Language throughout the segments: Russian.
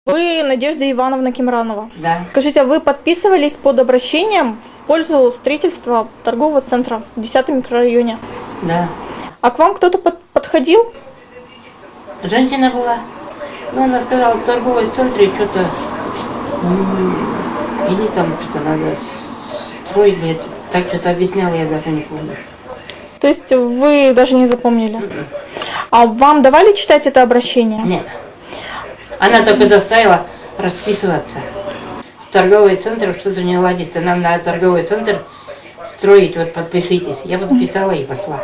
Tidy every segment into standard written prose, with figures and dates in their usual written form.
Вы Надежда Ивановна Кимранова. Да. Скажите, а вы подписывались под обращением в пользу строительства торгового центра в 10-м микрорайоне? Да. А к вам кто-то подходил? Женщина была. Ну, она сказала, в торговом центре что-то, или там что-то надо строить. Так что-то объясняла, я даже не помню. То есть вы даже не запомнили? А вам давали читать это обращение? Нет. Она только заставила расписываться. С торговым центром что-то не ладится. Нам надо торговый центр строить, вот подпишитесь. Я подписала и пошла.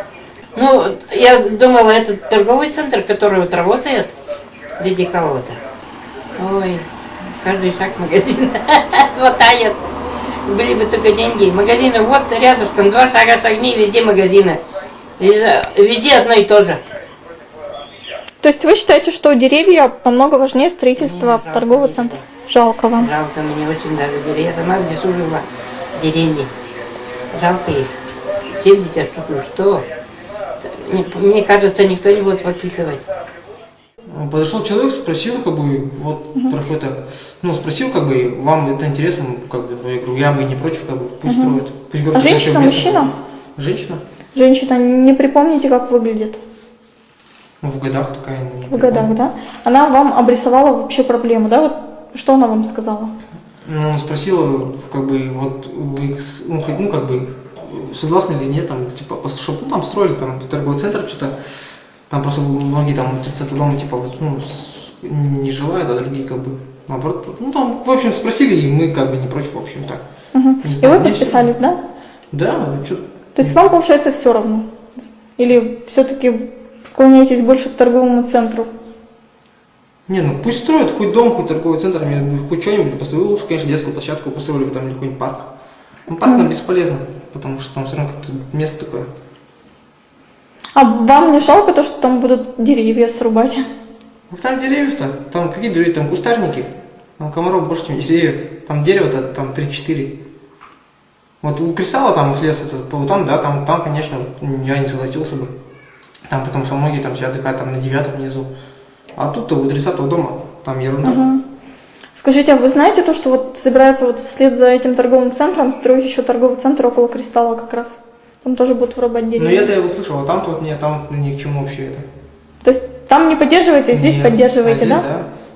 Ну, я думала, это торговый центр, который вот работает, дяди кого-то. Ой, каждый шаг магазин хватает. Были бы только деньги. Магазины вот рядышком, 2 шага шагни, везде магазины. Везде одно и то же. То есть вы считаете, что деревья намного важнее строительства торгового центра? Жалко вам. Жалко мне очень даже деревья. Я сама в лесу жила, в деревне. Жалко их. 70 штук, ну что? Мне кажется, никто не будет подписывать. Подошел человек, спросил, как бы, вот про какое-то, ну, спросил, как бы, вам это интересно, как бы, я говорю, я бы не против, как бы, пусть строят. Пусть, говорят, А женщина, мужчина? Женщина. Женщина, не припомните, как выглядит? Ну, в годах такая. В годах, да? Она вам обрисовала вообще проблему, да? Вот что она вам сказала? Ну, спросила, как бы, вот, вы, ну, как бы, согласны или нет, там, типа, чтобы, ну, там строили, там, торговый центр, что-то, там просто многие, там, 30 дома, типа, вот, ну, не желают, а другие, как бы, наоборот, ну, там, в общем, спросили, и мы, как бы, не против, в общем, так. И вы подписались, да? Да, что. То есть вам, получается, все равно? Или все-таки склоняетесь больше к торговому центру? Не, ну пусть строят хоть дом, хоть торговый центр, хоть что-нибудь построил, лучше, конечно, детскую площадку построили бы там или какой-нибудь парк. Ну, парк там бесполезно, потому что там все равно как-то место такое. А вам не жалко то, что там будут деревья срубать? Ну, там деревья-то, там какие деревья, там кустарники, там комаров больше, чем деревьев, там дерево-то там 3-4. Вот у Кристалла там вот лес, вот там, да, там, конечно, я не согласился бы. Там, потому что многие там сидят отдыхают там на 9-м внизу. А тут-то у 30-го дома, там ерунда. Скажите, а вы знаете то, что вот собирается вот вслед за этим торговым центром строить еще торговый центр около Кристалла как раз? Там тоже будут вырубать деревья. Ну это я вот слышал, а там-то вот нет, там ни к чему вообще это. То есть там не поддерживаете, а здесь Нет, поддерживаете, а здесь, да? Да.